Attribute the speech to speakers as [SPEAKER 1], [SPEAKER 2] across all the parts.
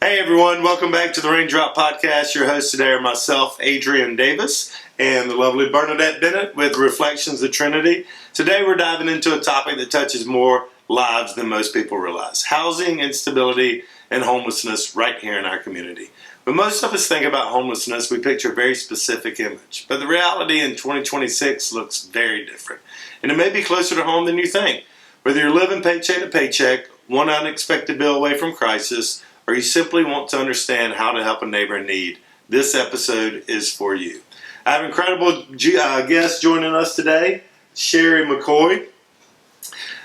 [SPEAKER 1] Hey everyone, welcome back to the Raindrop Podcast. Your hosts today are myself, Adrian Davis, and the lovely Bernadette Bennett with Reflections of Trinity. Today we're diving into a topic that touches more lives than most people realize. Housing instability and homelessness right here in our community. When most of us think about homelessness, we picture a very specific image. But the reality in 2026 looks very different. And it may be closer to home than you think. Whether you're living paycheck to paycheck, one unexpected bill away from crisis, or you simply want to understand how to help a neighbor in need, this episode is for you. I have incredible guests joining us today, Sherry McCoy,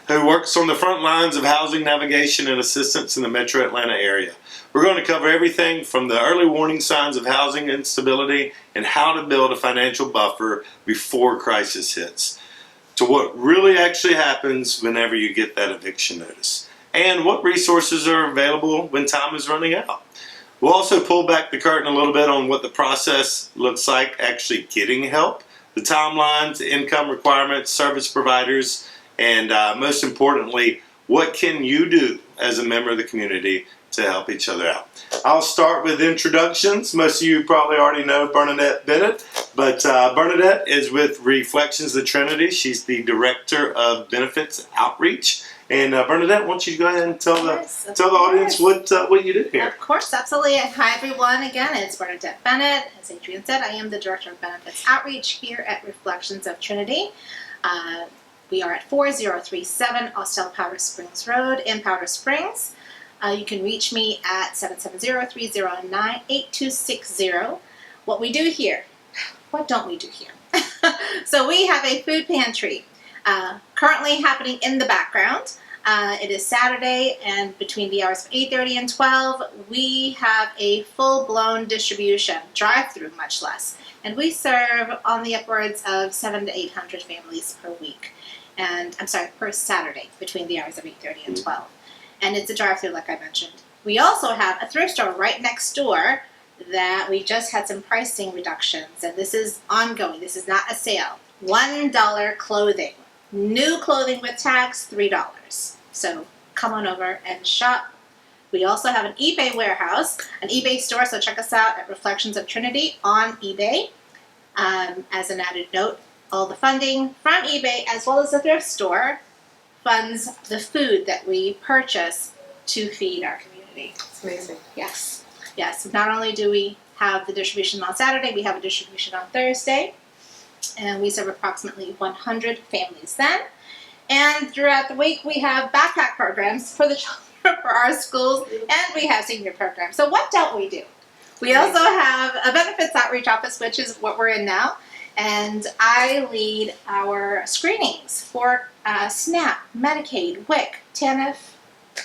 [SPEAKER 1] who works on the front lines of housing navigation and assistance in the metro Atlanta area. We're going to cover everything from the early warning signs of housing instability and how to build a financial buffer before crisis hits, to what really actually happens whenever you get that eviction notice, and what resources are available when time is running out. We'll also pull back the curtain a little bit on what the process looks like actually getting help, the timelines, income requirements, service providers, and most importantly, what can you do as a member of the community to help each other out. I'll start with introductions. Most of you probably already know Bernadette Bennett, but Bernadette is with Reflections of Trinity. She's the Director of Benefits Outreach. And Bernadette, why don't you go ahead and tell the audience what you do here.
[SPEAKER 2] Of course, absolutely. Hi, everyone. Again, it's Bernadette Bennett. As Adrian said, I am the Director of Benefits Outreach here at Reflections of Trinity. We are at 4037 Austell Powder Springs Road in Powder Springs. You can reach me at 770-309-8260. What we do here, what don't we do here? So we have a food pantry currently happening in the background. It is Saturday, and between the hours of 8:30 and 12, we have a full-blown distribution, drive-through much less. And we serve on the upwards of 700 to 800 families per week. Per Saturday, between the hours of 8:30 and 12. And it's a drive-through, like I mentioned. We also have a thrift store right next door that we just had some pricing reductions, and this is ongoing. This is not a sale. $1 clothing. New clothing with tax, $3. So come on over and shop. We also have an eBay warehouse, an eBay store, so check us out at Reflections of Trinity on eBay. As an added note, all the funding from eBay as well as the thrift store funds the food that we purchase to feed our community.
[SPEAKER 3] It's amazing.
[SPEAKER 2] Yes. Not only do we have the distribution on Saturday, we have a distribution on Thursday, and we serve approximately 100 families then. And throughout the week, we have backpack programs for the children for our schools, and we have senior programs. So what don't we do? We also have a benefits outreach office, which is what we're in now. And I lead our screenings for SNAP, Medicaid, WIC, TANF.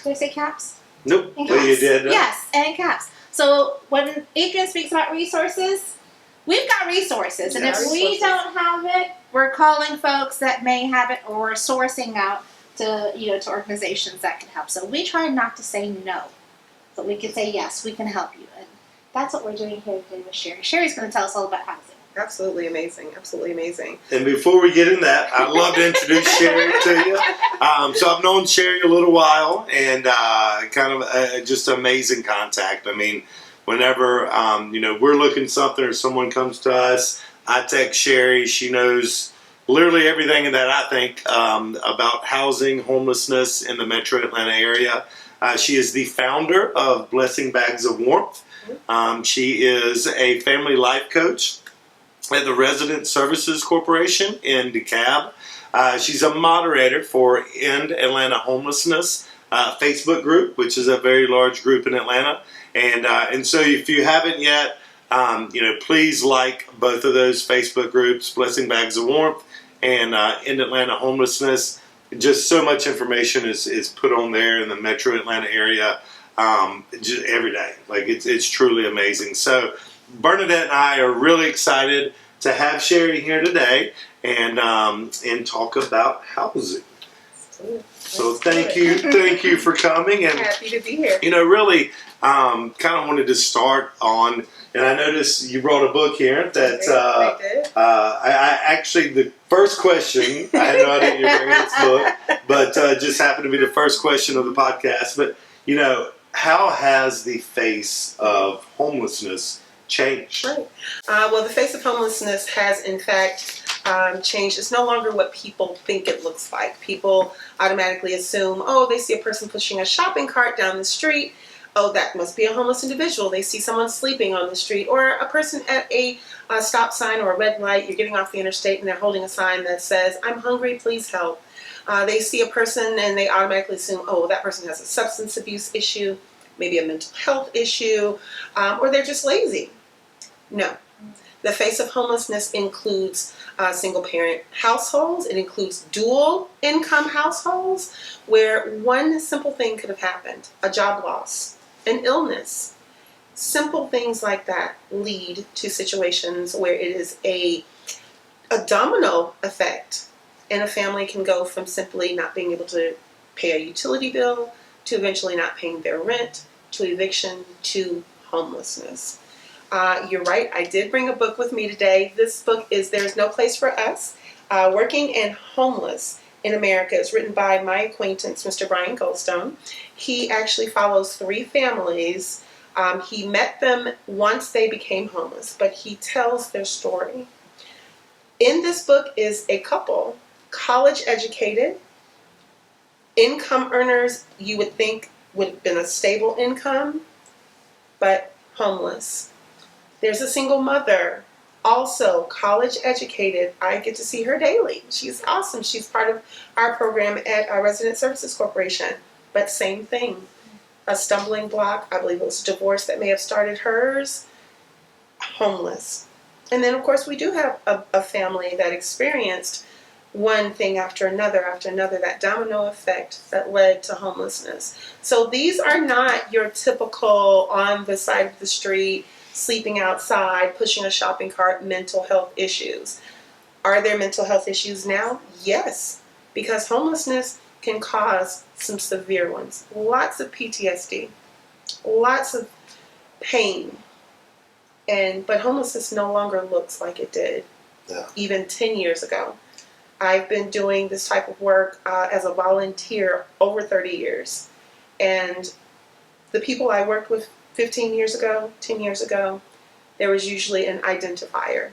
[SPEAKER 2] Did I say CAPS?
[SPEAKER 1] Nope.
[SPEAKER 2] And
[SPEAKER 1] Well, you
[SPEAKER 2] CAPS.
[SPEAKER 1] did.
[SPEAKER 2] Yes, and CAPS. So when Adrian speaks about resources, we've got resources. And if we don't have it, we're calling folks that may have it, or we're sourcing out to organizations that can help. So we try not to say no, but we can say yes, we can help you. And that's what we're doing here today with Sherry. Sherry's going to tell us all about housing.
[SPEAKER 3] Absolutely amazing. Absolutely amazing.
[SPEAKER 1] And before we get in that, I'd love to introduce Sherry to you. So I've known Sherry a little while, and just amazing contact. I mean, whenever we're looking something or someone comes to us, I text Sherry. She knows literally everything that I think about housing, homelessness in the metro Atlanta area. She is the founder of Blessing Bags of Warmth. She is a family life coach at the Resident Services Corporation in DeKalb. She's a moderator for End Atlanta Homelessness Facebook group, which is a very large group in Atlanta. And so if you haven't yet, please like both of those Facebook groups, Blessing Bags of Warmth and End Atlanta Homelessness. Just so much information is put on there in the metro Atlanta area just every day. Like it's truly amazing. So Bernadette and I are really excited to have Sherry here today and talk about housing. So thank you for coming. And
[SPEAKER 3] happy to be here.
[SPEAKER 1] Really kind of wanted to start on, and I noticed you brought a book here that I actually, the first question, I had no idea you were bringing this book, but just happened to be the first question of the podcast. But how has the face of homelessness changed?
[SPEAKER 3] Right. Well, the face of homelessness has, in fact, changed. It's no longer what people think it looks like. People automatically assume, oh, they see a person pushing a shopping cart down the street. Oh, that must be a homeless individual. They see someone sleeping on the street, or a person at a stop sign or a red light. You're getting off the interstate and they're holding a sign that says, I'm hungry, please help. They see a person and they automatically assume, oh, that person has a substance abuse issue, maybe a mental health issue, or they're just lazy. No. The face of homelessness includes single parent households. It includes dual income households where one simple thing could have happened: a job loss, an illness. Simple things like that lead to situations where it is a domino effect, and a family can go from simply not being able to pay a utility bill to eventually not paying their rent to eviction to homelessness. You're right, I did bring a book with me today. This book is There's No Place for Us, Working and Homeless in America. It's written by my acquaintance, Mr. Brian Goldstone. He actually follows 3 families. He met them once they became homeless, but he tells their story. In this book is a couple, college educated, income earners you would think would have been a stable income, but homeless. There's a single mother, also college educated. I get to see her daily. She's awesome. She's part of our program at our Resident Services Corporation. But same thing, a stumbling block. I believe it was divorce that may have started hers. Homeless. And then, of course, we do have a family that experienced one thing after another, that domino effect that led to homelessness. So these are not your typical on the side of the street, sleeping outside, pushing a shopping cart, mental health issues. Are there mental health issues now? Yes, because homelessness can cause some severe ones. Lots of PTSD, lots of pain. But homelessness no longer looks like it did even 10 years ago. I've been doing this type of work as a volunteer over 30 years. And the people I worked with 15 years ago, 10 years ago, there was usually an identifier.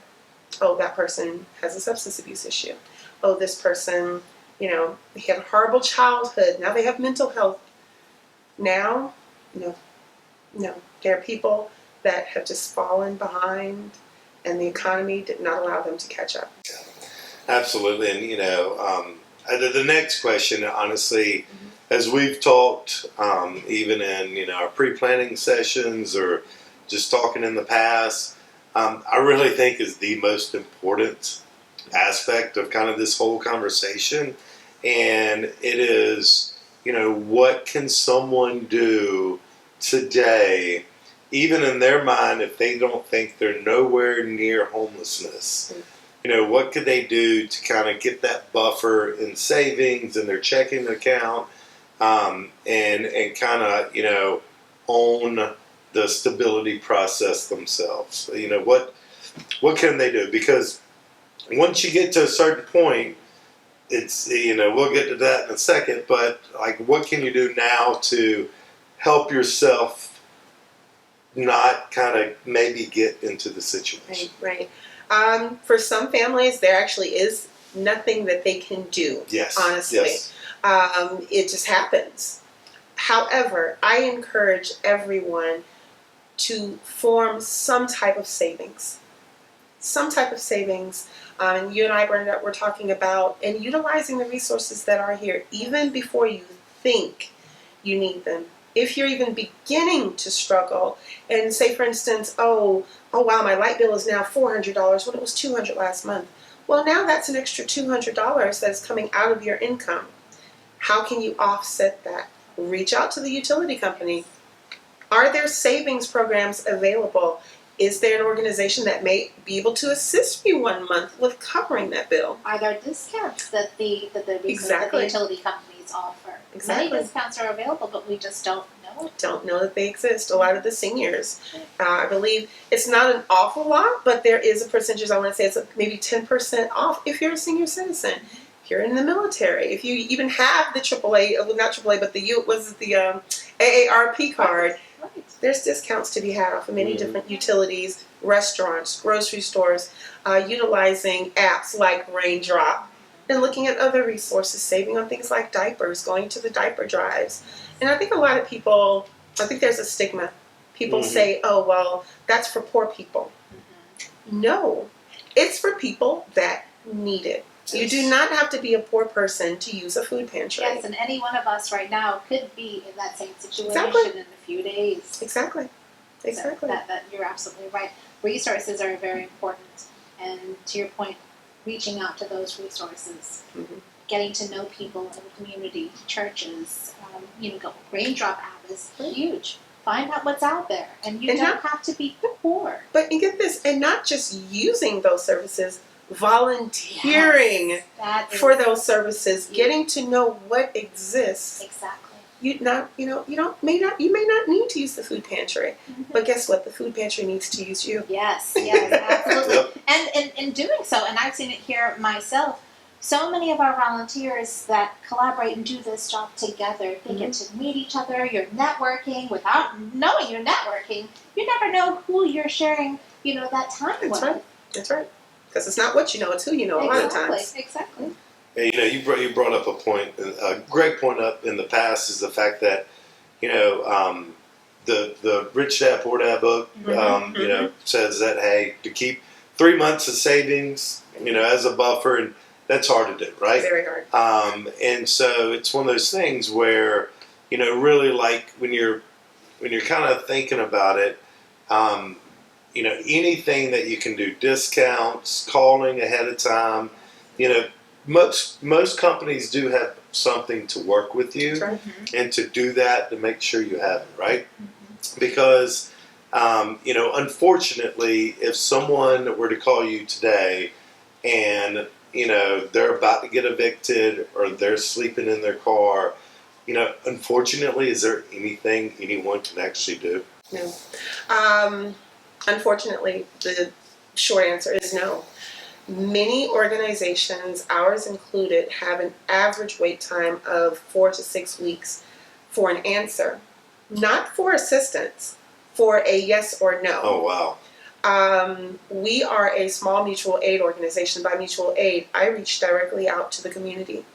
[SPEAKER 3] Oh, that person has a substance abuse issue. Oh, this person, they had a horrible childhood. Now they have mental health. Now, no. There are people that have just fallen behind, and the economy did not allow them to catch up.
[SPEAKER 1] Absolutely. And, the next question, honestly, as we've talked, even in, our pre-planning sessions or just talking in the past, I really think is the most important aspect of kind of this whole conversation. And it is, what can someone do today, even in their mind, if they don't think they're nowhere near homelessness? What could they do to kind of get that buffer in savings in their checking account, and kind of, own the stability process themselves? What can they do? Because once you get to a certain point, it's, we'll get to that in a second, but what can you do now to help yourself not kind of maybe get into the situation?
[SPEAKER 3] Right. For some families, there actually is nothing that they can do.
[SPEAKER 1] Yes.
[SPEAKER 3] Honestly.
[SPEAKER 1] Yes.
[SPEAKER 3] It just happens. However, I encourage everyone to form some type of savings. And you and I, Bernadette, were talking about and utilizing the resources that are here even before you think you need them. If you're even beginning to struggle and say, for instance, oh wow, my light bill is now $400 when it was $200 last month. Well, now that's an extra $200 that's coming out of your income. How can you offset that? Reach out to the utility company. Are there savings programs available? Is there an organization that may be able to assist you 1 month with covering that bill?
[SPEAKER 2] Are there discounts that the
[SPEAKER 3] Exactly.
[SPEAKER 2] utility companies offer?
[SPEAKER 3] Exactly.
[SPEAKER 2] Many discounts are available, but we just don't know it.
[SPEAKER 3] Don't know that they exist. A lot of the seniors, I believe it's not an awful lot, but there is a percentage. I want to say it's maybe 10% off if you're a senior citizen. If you're in the military, if you even have the AAA, not AAA, but the AARP card,
[SPEAKER 2] Right.
[SPEAKER 3] there's discounts to be had off of many different utilities, restaurants, grocery stores, utilizing apps like Raindrop, and looking at other resources, saving on things like diapers, going to the diaper drives. And I think a lot of people, I think there's a stigma. People say, oh, well, that's for poor people. No, it's for people that need it. You do not have to be a poor person to use a food pantry.
[SPEAKER 2] Yes, and any one of us right now could be in that same situation
[SPEAKER 3] Exactly.
[SPEAKER 2] in a few days.
[SPEAKER 3] Exactly. Exactly.
[SPEAKER 2] So that you're absolutely right. Resources are very important, and to your point, reaching out to those resources, getting to know people in the community, churches, Raindrop app is huge. Find out what's out there, and you don't have to be poor.
[SPEAKER 3] But you get this, and not just using those services, volunteering for those services, getting to know what exists.
[SPEAKER 2] Exactly.
[SPEAKER 3] You may not need to use the food pantry, but guess what? The food pantry needs to use you.
[SPEAKER 2] Yes, absolutely. And in doing so, and I've seen it here myself, so many of our volunteers that collaborate and do this job together, they get to meet each other, you're networking without knowing you're networking. You never know who you're sharing, that time with.
[SPEAKER 3] That's right. Because it's not what you know, it's who you know a lot of times.
[SPEAKER 2] Exactly.
[SPEAKER 1] Yeah, you brought up a point, a great point up in the past is the fact that, the Rich Dad Poor Dad book, says that, hey, to keep 3 months of savings, as a buffer, and that's hard to do, right?
[SPEAKER 3] Very hard.
[SPEAKER 1] And so it's one of those things where, really like when you're kind of thinking about it, anything that you can do, discounts, calling ahead of time, most companies do have something to work with you, and to do that to make sure you have it, right? Because, unfortunately, if someone were to call you today and, they're about to get evicted or they're sleeping in their car, unfortunately, is there anything anyone can actually do?
[SPEAKER 3] No. Unfortunately, the short answer is no. Many organizations, ours included, have an average wait time of 4 to 6 weeks for an answer. Not for assistance, for a yes or no.
[SPEAKER 1] Oh, wow.
[SPEAKER 3] We are a small mutual aid organization. By mutual aid, I reach directly out to the community.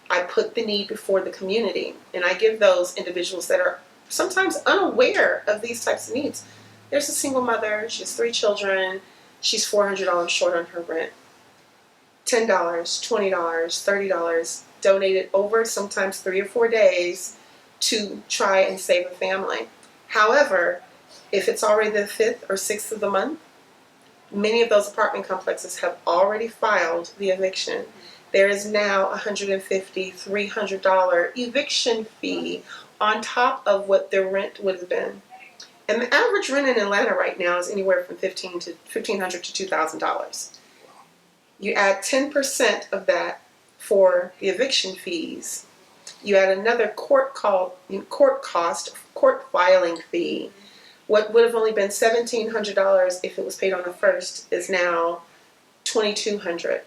[SPEAKER 3] I put the need before the community, and I give those individuals that are sometimes unaware of these types of needs. There's a single mother, she has 3 children, she's $400 short on her rent. $10, $20, $30 donated over sometimes 3 or 4 days to try and save a family. However, if it's already the 5th or 6th of the month, many of those apartment complexes have already filed the eviction. There is now a $150, $300 eviction fee on top of what their rent would have been. And the average rent in Atlanta right now is anywhere from $1,500 to $2,000. You add 10% of that for the eviction fees. You add another court filing fee. What would have only been $1,700 if it was paid on the 1st is now $2,200,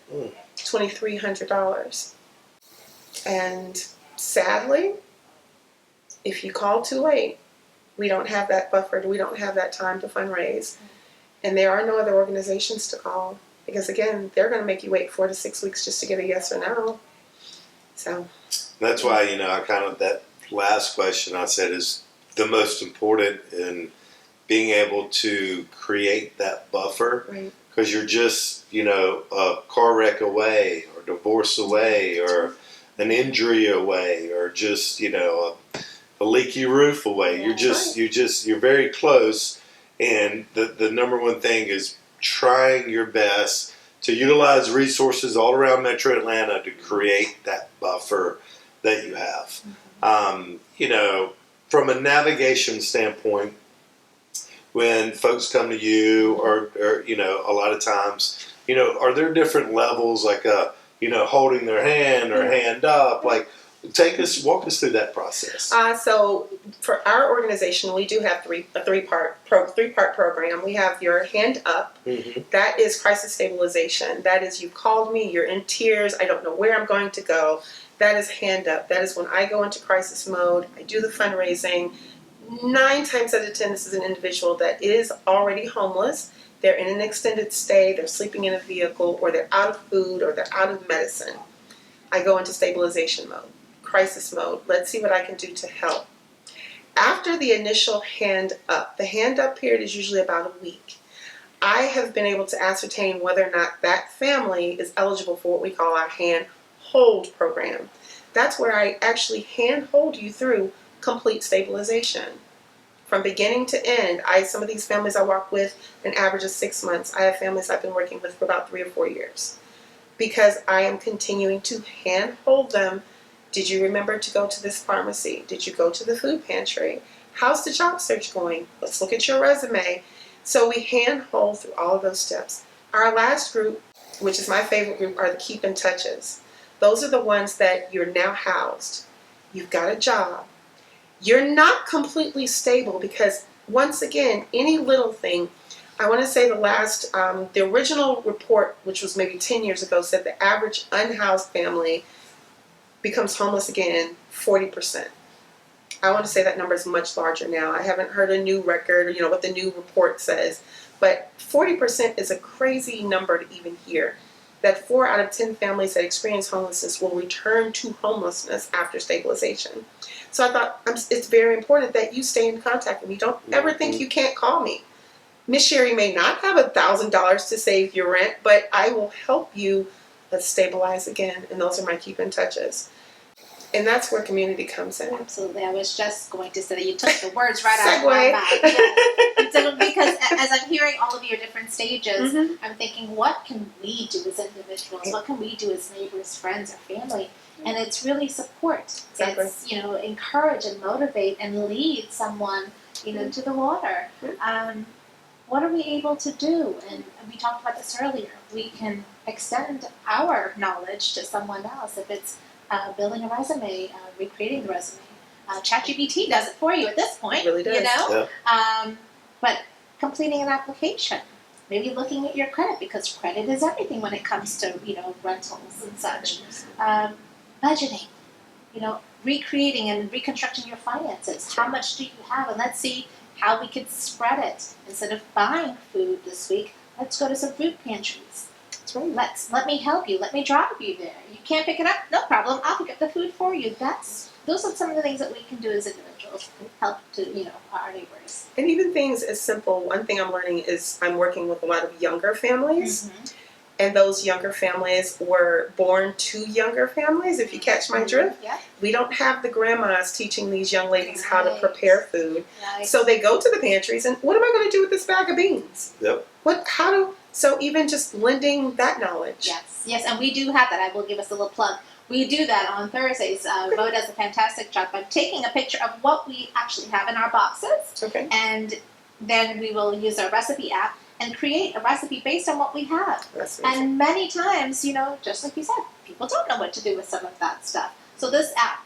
[SPEAKER 3] $2,300. And sadly, if you call too late, we don't have that buffer, we don't have that time to fundraise. And there are no other organizations to call. Because again, they're going to make you wait 4 to 6 weeks just to get a yes or no. So
[SPEAKER 1] that's why, I kind of, that last question I said is the most important in being able to create that buffer.
[SPEAKER 3] Right.
[SPEAKER 1] Because you're just, a car wreck away, or divorce away, or an injury away, or just, a leaky roof away.
[SPEAKER 2] Yeah.
[SPEAKER 1] You're very close. And the number one thing is trying your best to utilize resources all around Metro Atlanta to create that buffer that you have. From a navigation standpoint, when folks come to you, or a lot of times, are there different levels, like holding their hand or hand up? Like, Walk us through that process.
[SPEAKER 3] So for our organization, we do have a three-part program. We have your Hand Up.
[SPEAKER 1] Mm-hmm.
[SPEAKER 3] That is crisis stabilization. That is, you called me, you're in tears, I don't know where I'm going to go. That is Hand Up. That is when I go into crisis mode, I do the fundraising. 9 times out of 10, this is an individual that is already homeless. They're in an extended stay, they're sleeping in a vehicle, or they're out of food, or they're out of medicine. I go into stabilization mode, crisis mode. Let's see what I can do to help. After the initial Hand Up, the Hand Up period is usually about a week. I have been able to ascertain whether or not that family is eligible for what we call our Hand Hold program. That's where I actually hand hold you through complete stabilization. From beginning to end, some of these families I work with an average of 6 months. I have families I've been working with for about 3 or 4 years. Because I am continuing to hand hold them. Did you remember to go to this pharmacy? Did you go to the food pantry? How's the job search going? Let's look at your resume. So we hand hold through all of those steps. Our last group, which is my favorite group, are the Keep in Touches. Those are the ones that you're now housed. You've got a job. You're not completely stable because, once again, any little thing, I want to say the original report, which was maybe 10 years ago, said the average unhoused family becomes homeless again 40%. I want to say that number is much larger now. I haven't heard a new record, what the new report says, but 40% is a crazy number to even hear. That 4 out of 10 families that experience homelessness will return to homelessness after stabilization. So I thought it's very important that you stay in contact with me. Don't ever think you can't call me. Miss Sherry may not have $1,000 to save your rent, but I will help you stabilize again. And those are my Keep in Touches. And that's where community comes in.
[SPEAKER 2] Absolutely. I was just going to say that you took the words right out of my mouth. Yeah. So, because as I'm hearing all of your different stages, I'm thinking, what can we do as individuals? What can we do as neighbors, friends, or family? And it's really support.
[SPEAKER 3] Exactly.
[SPEAKER 2] It's, encourage and motivate and lead someone, to the water. What are we able to do? And we talked about this earlier. We can extend our knowledge to someone else. If it's building a resume, recreating the resume. ChatGPT does it for you at this point.
[SPEAKER 3] It really does.
[SPEAKER 1] Yeah.
[SPEAKER 2] But completing an application, maybe looking at your credit, because credit is everything when it comes to rentals and such. Budgeting, recreating and reconstructing your finances. How much do you have? And let's see how we could spread it. Instead of buying food this week, let's go to some food pantries.
[SPEAKER 3] That's right.
[SPEAKER 2] Let me help you. Let me drive you there. You can't pick it up? No problem. I'll pick up the food for you. Those are some of the things that we can do as individuals. Help to our neighbors.
[SPEAKER 3] And even things as simple. One thing I'm learning is I'm working with a lot of younger families. And those younger families were born to younger families, if you catch my drift.
[SPEAKER 2] Yeah.
[SPEAKER 3] We don't have the grandmas teaching these young ladies how to prepare food.
[SPEAKER 2] Right.
[SPEAKER 3] So they go to the pantries and, what am I going to do with this bag of beans?
[SPEAKER 1] Yep.
[SPEAKER 3] So even just lending that knowledge.
[SPEAKER 2] Yes, and we do have that. I will give us a little plug. We do that on Thursdays. Bo does a fantastic job by taking a picture of what we actually have in our boxes.
[SPEAKER 3] Okay.
[SPEAKER 2] And then we will use our recipe app and create a recipe based on what we have.
[SPEAKER 3] That's amazing.
[SPEAKER 2] And many times, just like you said, people don't know what to do with some of that stuff. So this app,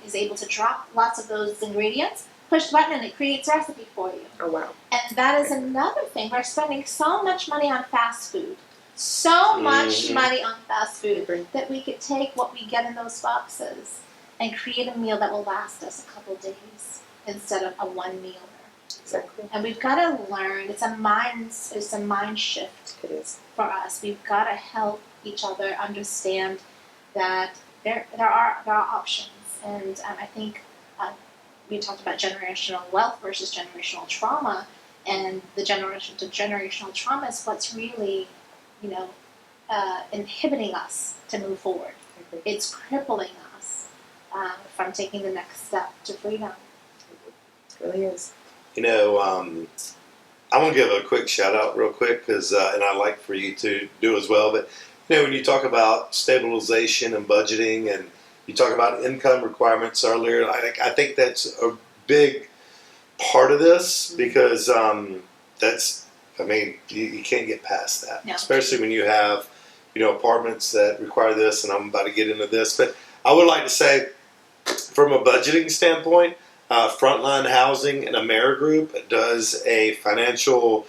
[SPEAKER 2] is able to drop lots of those ingredients, push the button, and it creates a recipe for you.
[SPEAKER 3] Oh, wow.
[SPEAKER 2] And that is another thing. We're spending so much money on fast food. So much money on fast food that we could take what we get in those boxes and create a meal that will last us a couple days instead of a one meal.
[SPEAKER 3] Exactly.
[SPEAKER 2] And we've got to learn. It's a mind shift.
[SPEAKER 3] It is.
[SPEAKER 2] For us. We've got to help each other understand that there are options. And I think we talked about generational wealth versus generational trauma, and the generational trauma is what's really, inhibiting us to move forward. It's crippling us from taking the next step to freedom.
[SPEAKER 3] It really is.
[SPEAKER 1] I want to give a quick shout out real quick because, and I'd like for you to do as well, but when you talk about stabilization and budgeting and you talk about income requirements earlier, I think that's a big part of this because you can't get past that,
[SPEAKER 2] No.
[SPEAKER 1] especially when you have, apartments that require this, and I'm about to get into this, but I would like to say, from a budgeting standpoint, Frontline Housing and AmeriGroup does a financial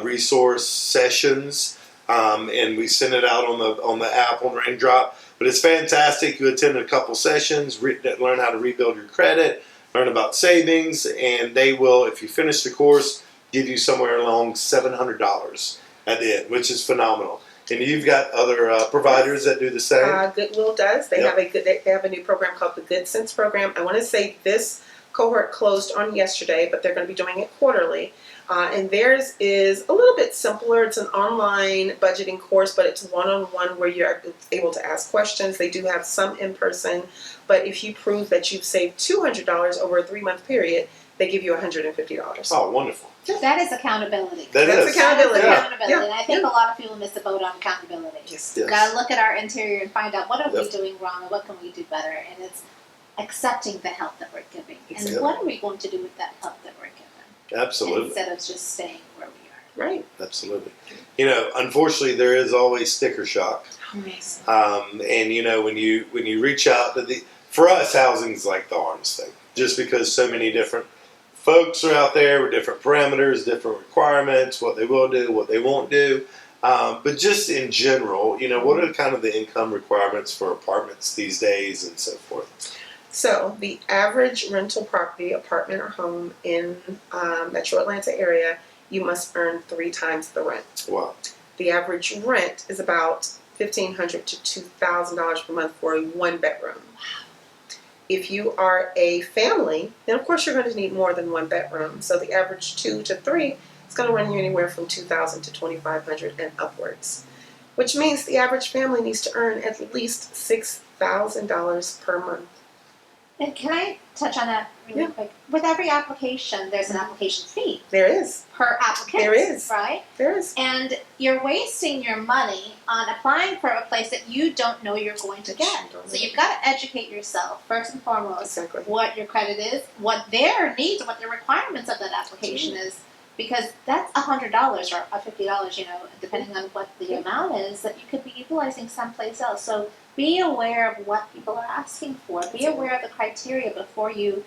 [SPEAKER 1] resource sessions, and we send it out on the app on Raindrop. But it's fantastic. You attend a couple sessions, learn how to rebuild your credit, learn about savings, and they will, if you finish the course, give you somewhere along $700 at the end, which is phenomenal. And you've got other providers that do the same.
[SPEAKER 3] Goodwill does. They have a new program called the Good Sense program. I want to say this cohort closed on yesterday, but they're going to be doing it quarterly. And theirs is a little bit simpler. It's an online budgeting course, but it's one-on-one where you're able to ask questions. They do have some in person, but if you prove that you've saved $200 over a 3-month period, they give you $150.
[SPEAKER 1] Oh, wonderful.
[SPEAKER 2] That is accountability.
[SPEAKER 3] That's accountability.
[SPEAKER 2] That is accountability.
[SPEAKER 3] Yeah.
[SPEAKER 2] And I think a lot of people miss the boat on accountability.
[SPEAKER 3] Yes.
[SPEAKER 2] We've got to look at our interior and find out what are we
[SPEAKER 1] Yep.
[SPEAKER 2] doing wrong and what can we do better. And it's accepting the help that we're giving. And
[SPEAKER 1] Exactly.
[SPEAKER 2] what are we going to do with that help that we're giving?
[SPEAKER 1] Absolutely.
[SPEAKER 2] Instead of just staying where we are.
[SPEAKER 3] Right.
[SPEAKER 1] Absolutely. You know, unfortunately, there is always sticker shock.
[SPEAKER 2] Amazing.
[SPEAKER 1] And you know, when you reach out to for us, housing's like the hardest thing, just because so many different folks are out there with different parameters, different requirements, what they will do, what they won't do. But just in general, you know, what are kind of the income requirements for apartments these days and so forth?
[SPEAKER 3] So the average rental property, apartment or home in Metro Atlanta area, you must earn 3 times the rent.
[SPEAKER 1] Wow.
[SPEAKER 3] The average rent is about $1,500 to $2,000 per month for a 1-bedroom. If you are a family, then of course you're going to need more than 1 bedroom. So the average 2 to 3 is going to run you anywhere from $2,000 to $2,500 and upwards, which means the average family needs to earn at least $6,000 per month.
[SPEAKER 2] And can I touch on that really quick? With every application, there's an application fee
[SPEAKER 3] There is.
[SPEAKER 2] per applicant.
[SPEAKER 3] There is.
[SPEAKER 2] Right?
[SPEAKER 3] There is.
[SPEAKER 2] And you're wasting your money on applying for a place that you don't know you're going to get. So you've got to educate yourself, first and foremost,
[SPEAKER 3] Exactly.
[SPEAKER 2] what your credit is, what their needs, what the requirements of that application is. Because that's $100 or $50, you know, depending on what the amount is, that you could be utilizing someplace else. So be aware of what people are asking for. Be aware of the criteria before you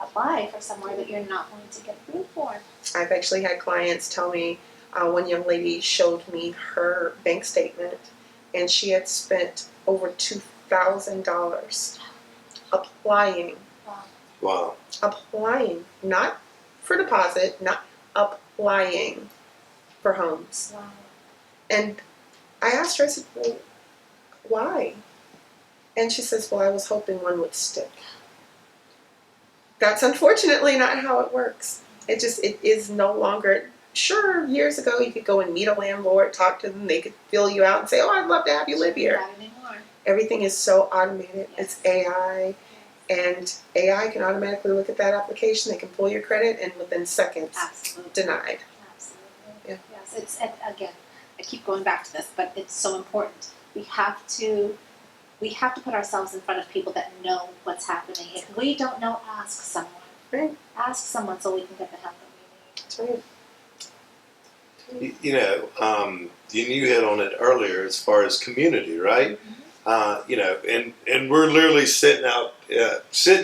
[SPEAKER 2] apply for somewhere that you're not going to get approved for.
[SPEAKER 3] I've actually had clients tell me, one young lady showed me her bank statement, and she had spent over $2,000 applying.
[SPEAKER 1] Wow.
[SPEAKER 3] Applying, not for deposit, not applying for homes.
[SPEAKER 2] Wow.
[SPEAKER 3] And I asked her, I said, well, why? And she says, well, I was hoping one would stick. That's unfortunately not how it works. It is no longer. Sure, years ago you could go and meet a landlord, talk to them, they could fill you out and say, oh, I'd love to have you live here.
[SPEAKER 2] Not anymore.
[SPEAKER 3] Everything is so automated. It's AI. And AI can automatically look at that application, they can pull your credit, and within seconds,
[SPEAKER 2] Absolutely.
[SPEAKER 3] denied.
[SPEAKER 2] Absolutely.
[SPEAKER 3] Yeah.
[SPEAKER 2] Yes. It's again, I keep going back to this, but it's so important. We have to put ourselves in front of people that know what's happening. If we don't know, ask someone.
[SPEAKER 3] Right.
[SPEAKER 2] Ask someone so we can get the help that we need.
[SPEAKER 3] That's right.
[SPEAKER 1] You know, you hit on it earlier as far as community, right? You know, and we're literally sitting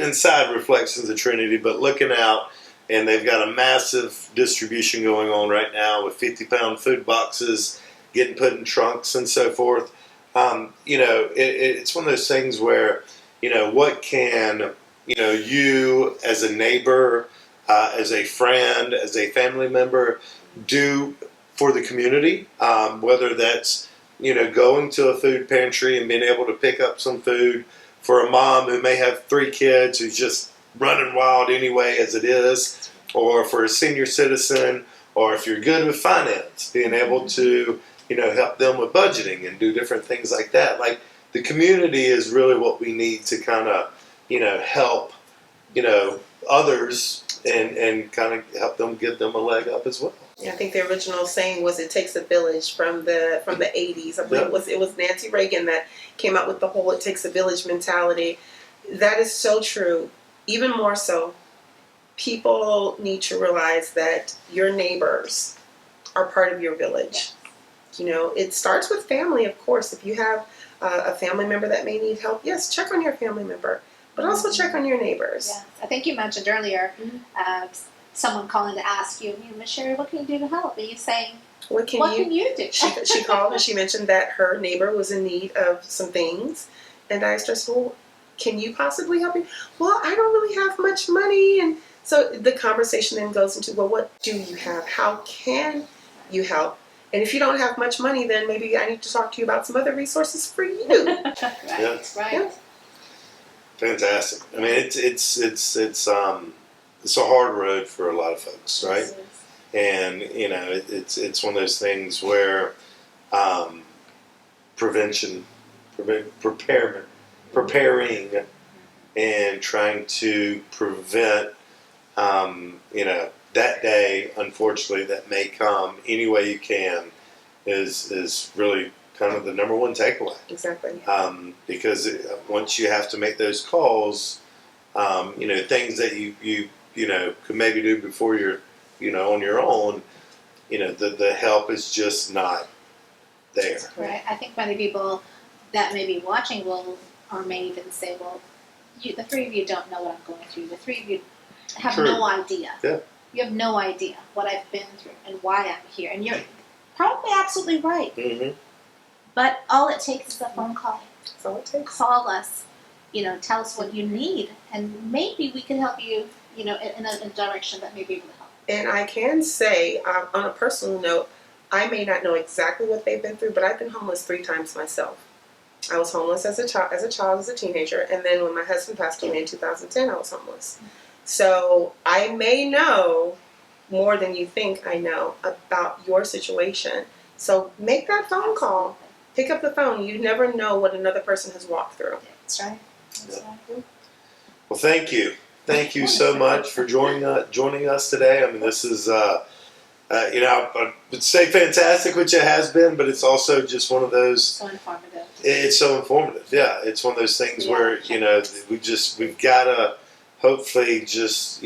[SPEAKER 1] inside Reflections of Trinity, but looking out, and they've got a massive distribution going on right now with 50-pound food boxes getting put in trunks and so forth. You know, it's one of those things where, you know, what can, you know, you as a neighbor, as a friend, as a family member do for the community, whether that's, you know, going to a food pantry and being able to pick up some food for a mom who may have 3 kids who's just running wild anyway as it is, or for a senior citizen, or if you're good with finance, being able to, you know, help them with budgeting and do different things like that. Like, the community is really what we need to kind of, you know, help, you know, others and kind of help them, give them a leg up as well.
[SPEAKER 3] Yeah, I think the original saying was "It takes a village" from the 80s. I believe it was Nancy Reagan that came up with the whole "it takes a village" mentality. That is so true. Even more so, people need to realize that your neighbors are part of your village. You know, it starts with family, of course. If you have a family member that may need help, yes, check on your family member, but also check on your neighbors.
[SPEAKER 2] Yes. I think you mentioned earlier someone calling to ask you, Miss Sherry, what can you do to help? And you saying,
[SPEAKER 3] What can
[SPEAKER 2] you do?
[SPEAKER 3] She called and she mentioned that her neighbor was in need of some things, and I asked her, well, can you possibly help me? Well, I don't really have much money, and so the conversation then goes into, well, what do you have? How can you help? And if you don't have much money, then maybe I need to talk to you about some other resources for you.
[SPEAKER 2] Right.
[SPEAKER 1] Yeah.
[SPEAKER 3] Yeah.
[SPEAKER 1] Fantastic. I mean, it's a hard road for a lot of folks, right?
[SPEAKER 2] Yes,
[SPEAKER 1] And it's one of those things where preparing, and trying to prevent, that day, unfortunately, that may come any way you can, is really kind of the number one takeaway.
[SPEAKER 3] Exactly.
[SPEAKER 1] Because once you have to make those calls, things that you could maybe do before you're, on your own, the help is just not there.
[SPEAKER 2] Right. I think many people that may be watching or may even say, well, the three of you don't know what I'm going through. The three of you have
[SPEAKER 1] True.
[SPEAKER 2] no idea.
[SPEAKER 1] Yeah.
[SPEAKER 2] You have no idea what I've been through and why I'm here. And you're probably absolutely right.
[SPEAKER 1] Mm-hmm.
[SPEAKER 2] But all it takes is a phone call.
[SPEAKER 3] That's all it takes.
[SPEAKER 2] Call us, tell us what you need, and maybe we can help you, in a direction that may be able to help.
[SPEAKER 3] And I can say, on a personal note, I may not know exactly what they've been through, but I've been homeless 3 times myself. I was homeless as a child, as a teenager, and then when my husband passed away in 2010, I was homeless. So I may know more than you think I know about your situation. So make that phone call. Pick up the phone. You never know what another person has walked through.
[SPEAKER 2] That's right. That's right.
[SPEAKER 1] Well, thank you. Thank you so much for joining us today. I mean, this is, I would say fantastic, which it has been, but it's also just one of those.
[SPEAKER 2] So informative.
[SPEAKER 1] It's so informative. Yeah, it's one of those things where we've got to hopefully just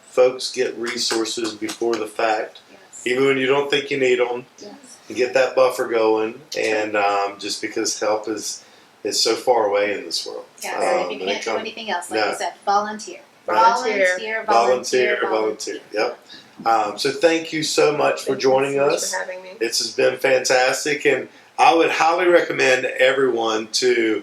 [SPEAKER 1] folks get resources before the fact,
[SPEAKER 2] Yes.
[SPEAKER 1] even when you don't think you need them.
[SPEAKER 2] Yes.
[SPEAKER 1] And get that buffer going, and just because help is so far away in this world.
[SPEAKER 2] Yeah, if you can't do anything else, like
[SPEAKER 1] No.
[SPEAKER 2] you said, volunteer.
[SPEAKER 3] Volunteer.
[SPEAKER 1] Volunteer. Yep. So thank you so much for joining
[SPEAKER 3] Thank you so much
[SPEAKER 1] us.
[SPEAKER 3] for having me.
[SPEAKER 1] This has been fantastic, and I would highly recommend everyone to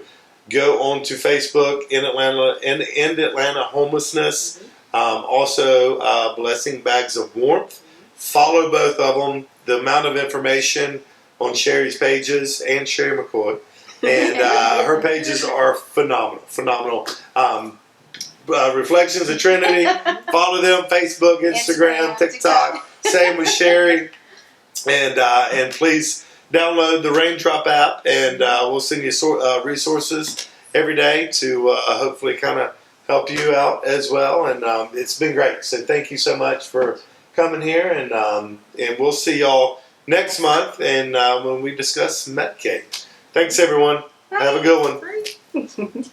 [SPEAKER 1] go onto Facebook in Atlanta, End Atlanta Homelessness. Also, Blessing Bags of Warmth. Follow both of them. The amount of information on Sherry's pages and Sherry McCoy, and her pages are phenomenal. Reflections of Trinity. Follow them: Facebook, Instagram, TikTok. Same with Sherry, and please download the Raindrop app, and we'll send you resources every day to hopefully kind of help you out as well. And it's been great. So thank you so much for coming here, and we'll see y'all next month, and when we discuss Medicaid. Thanks, everyone. Have a good one.
[SPEAKER 3] Great.